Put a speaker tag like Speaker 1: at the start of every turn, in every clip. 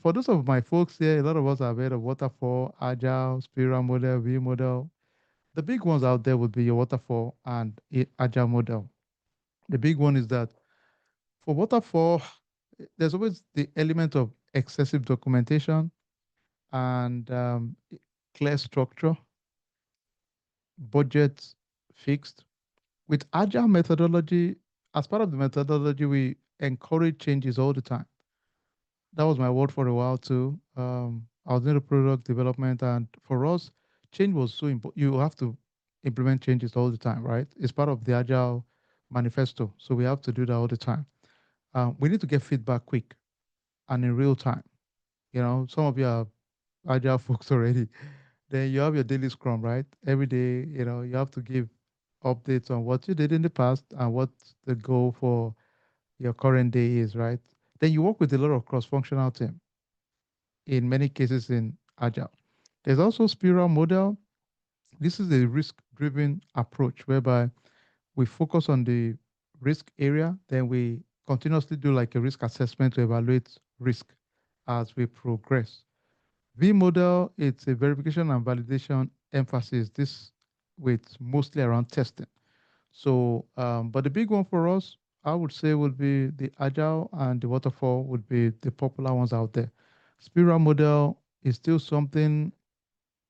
Speaker 1: for those of my folks here, a lot of us have heard of Waterfall, Agile, Spiral model, V model. The big ones out there would be your Waterfall and Agile model. The big one is that for Waterfall, there's always the element of excessive documentation and clear structure, budgets fixed. With Agile methodology, as part of the methodology, we encourage changes all the time. That was my word for a while too. I was in the product development, and for us, change was so important. You have to implement changes all the time, right? It's part of the Agile manifesto, so we have to do that all the time. We need to get feedback quick and in real time. You know, some of you are Agile folks already. Then you have your daily Scrum, right? Every day, you know, you have to give updates on what you did in the past and what the goal for your current day is, right? Then you work with a lot of cross-functional team in many cases in Agile. There's also spiral model. This is a risk-driven approach whereby we focus on the risk area, then we continuously do like a risk assessment to evaluate risk as we progress. V model, it's a verification and validation emphasis. This with mostly around testing. So, but the big one for us, I would say, would be the Agile and the Waterfall would be the popular ones out there. Spiral model is still something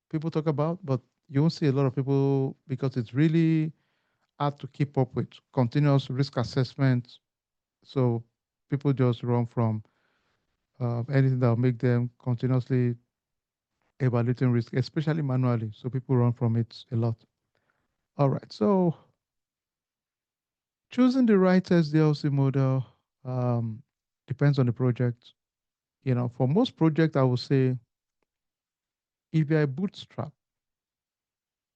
Speaker 1: people talk about, but you won't see a lot of people because it's really hard to keep up with continuous risk assessment. So people just run from anything that will make them continuously evaluating risk, especially manually. So people run from it a lot. All right. So choosing the right SDLC model um, depends on the project. You know, for most projects, I would say if you're a bootstrap,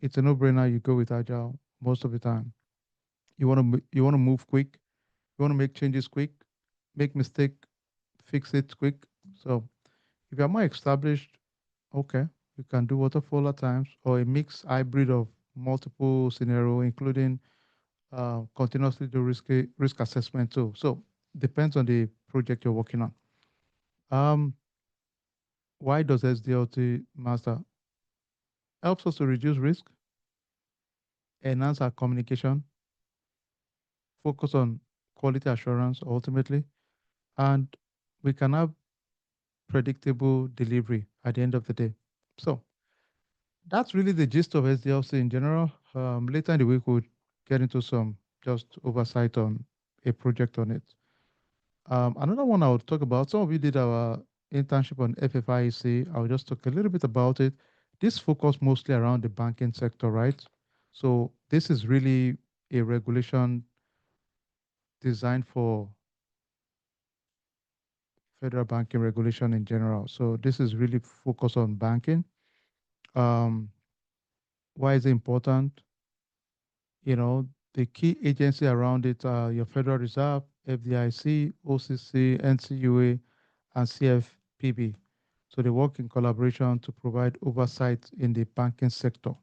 Speaker 1: it's a no-brainer. You go with Agile most of the time. You want to move quick. You want to make changes quick, make mistake, fix it quick. So if you're more established, okay, you can do waterfall at times or a mixed hybrid of multiple scenario, including continuously do risk assessment too. So depends on the project you're working on. Um, why does SDLT master? Helps us to reduce risk, enhance our communication, focus on quality assurance ultimately, and we can have predictable delivery at the end of the day. So that's really the gist of SDLC in general. Later in the week, we'll get into some just oversight on a project on it. Another one I would talk about, some of you did our internship on FFIEC. I'll just talk a little bit about it. This focus mostly around the banking sector, right? So this is really a regulation designed for federal banking regulation in general. So this is really focused on banking. Um, why is it important? You know, the key agency around it are your Federal Reserve, FDIC, OCC, NCUA, and CFPB. So they work in collaboration to provide oversight in the banking sector.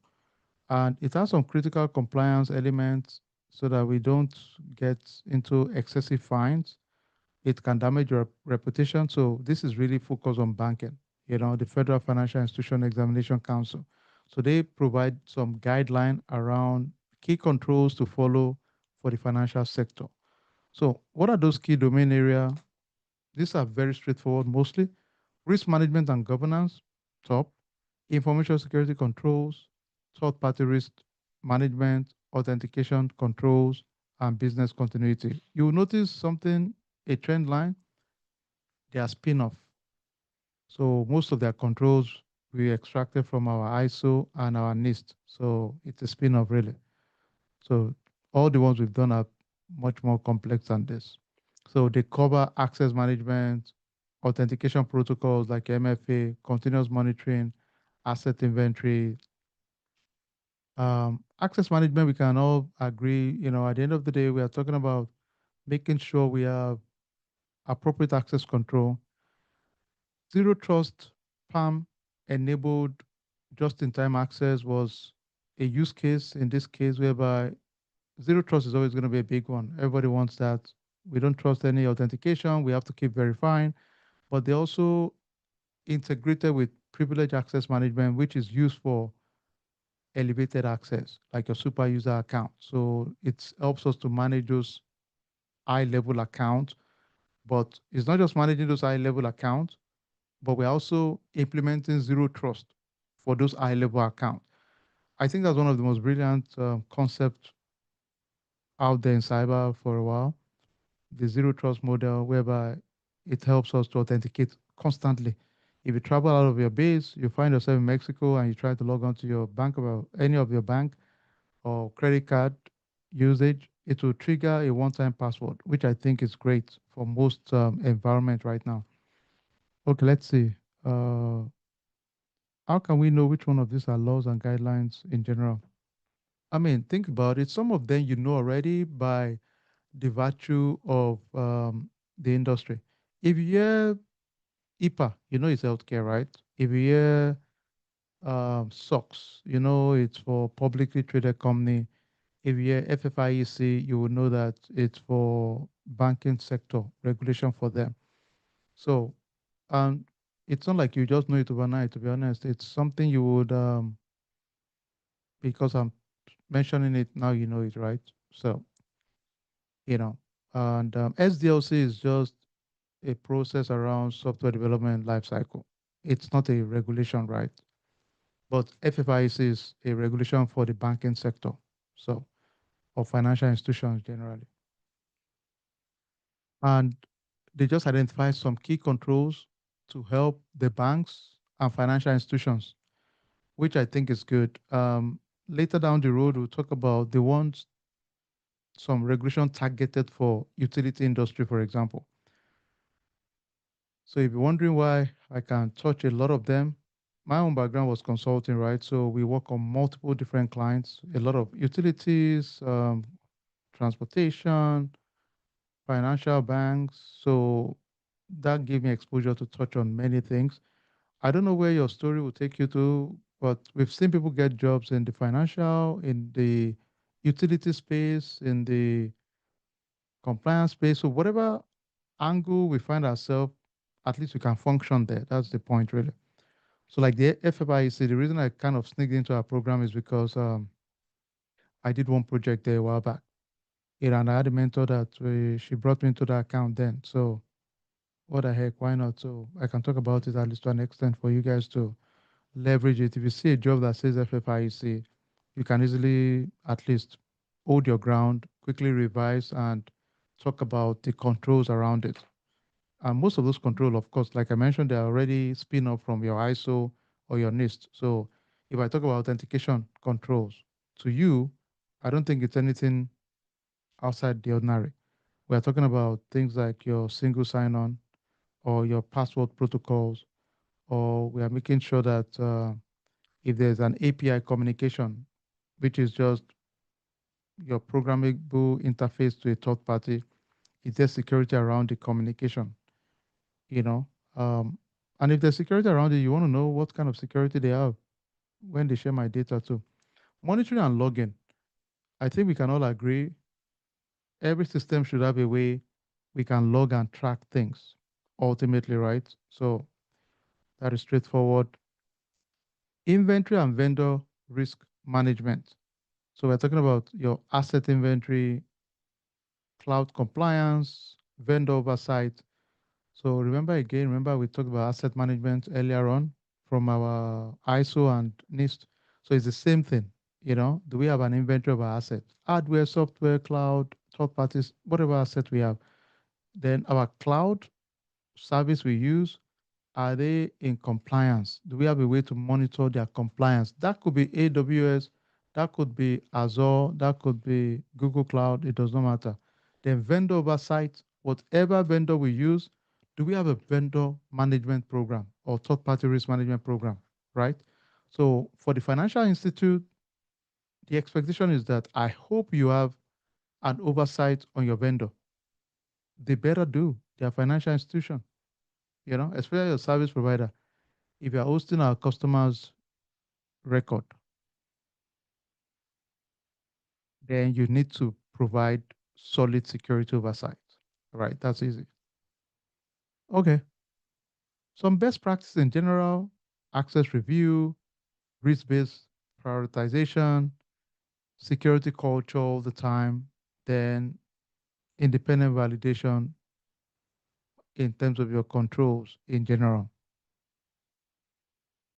Speaker 1: And it has some critical compliance elements so that we don't get into excessive fines. It can damage your reputation. So this is really focused on banking, you know, the Federal Financial Institution Examination Council. So they provide some guideline around key controls to follow for the financial sector. So what are those key domain area? These are very straightforward mostly. Risk management and governance, top. Information security controls, third-party risk management, authentication controls, and business continuity. You will notice something, a trend line, they are spin-off. So most of their controls we extracted from our ISO and our NIST. So it's a spin-off really. So all the ones we've done are much more complex than this. So they cover access management, authentication protocols like MFA, continuous monitoring, asset inventory. Access management, we can all agree, you know, at the end of the day, we are talking about making sure we have appropriate access control. Zero trust PAM enabled just-in-time access was a use case in this case whereby zero trust is always going to be a big one. Everybody wants that. We don't trust any authentication. We have to keep verifying. But they also integrated with privileged access management, which is used for elevated access, like your super user account. So it helps us to manage those high level accounts, but it's not just managing those high level accounts, but we're also implementing zero trust for those high level accounts. I think that's one of the most brilliant concepts out there in cyber for a while, the zero trust model, whereby it helps us to authenticate constantly. If you travel out of your base, you find yourself in Mexico and you try to log on to your bank or any of your bank or credit card usage, it will trigger a one-time password, which I think is great for most environment right now. Okay, let's see. Uh, how can we know which one of these are laws and guidelines in general? I mean, think about it. Some of them you know already by the virtue of the industry. If you hear IPA, you know it's healthcare, right? If you hear SOX, you know it's for publicly traded company. If you hear FFIEC, you will know that it's for banking sector regulation for them. So, um, it's not like you just know it overnight. To be honest, it's something you would because I'm mentioning it now, you know it, right? So, you know, and SDLC is just a process around software development lifecycle. It's not a regulation, right? But FFIEC is a regulation for the banking sector, so or financial institutions generally. And they just identify some key controls to help the banks and financial institutions, which I think is good. Later down the road, we'll talk about they want some regulation targeted for utility industry, for example. So if you're wondering why I can touch a lot of them, my own background was consulting, right? So we work on multiple different clients, a lot of utilities, transportation, financial banks. So that gave me exposure to touch on many things. I don't know where your story will take you to, but we've seen people get jobs in the financial, in the utility space, in the compliance space. So whatever angle we find ourselves, at least we can function there. That's the point, really. So like the FFIEC, the reason I kind of sneaked into our program is because I did one project there a while back. And I had a mentor that she brought me into the account then. So what the heck, why not? So I can talk about it at least to an extent for you guys to leverage it. If you see a job that says FFIEC, you can easily at least hold your ground, quickly revise, and talk about the controls around it. And most of those controls, of course, like I mentioned, they're already spin off from your ISO or your NIST. So if I talk about authentication controls, to you, I don't think it's anything outside the ordinary. We're talking about things like your single sign-on or your password protocols, or we are making sure that if there's an API communication, which is just your programmable interface to a third party, is there security around the communication? You know, um, and if there's security around it, you want to know what kind of security they have when they share my data too. Monitoring and logging. I think we can all agree every system should have a way we can log and track things ultimately, right? So that is straightforward. Inventory and vendor risk management. So we're talking about your asset inventory, cloud compliance, vendor oversight. So remember we talked about asset management earlier on from our ISO and NIST. So it's the same thing, you know. Do we have an inventory of our assets? Hardware, software, cloud, third parties, whatever asset we have. Then our cloud service we use, are they in compliance? Do we have a way to monitor their compliance? That could be AWS, that could be Azure, that could be Google Cloud, it does not matter. Then vendor oversight, whatever vendor we use, do we have a vendor management program or third party risk management program, right? So for the financial institute, the expectation is that I hope you have an oversight on your vendor. They better do. They're a financial institution, you know, especially your service provider. If you're hosting our customers' record, then you need to provide solid security oversight. Right? That's easy. Okay. Some best practices in general: access review, risk-based prioritization, security culture all the time, then independent validation in terms of your controls in general.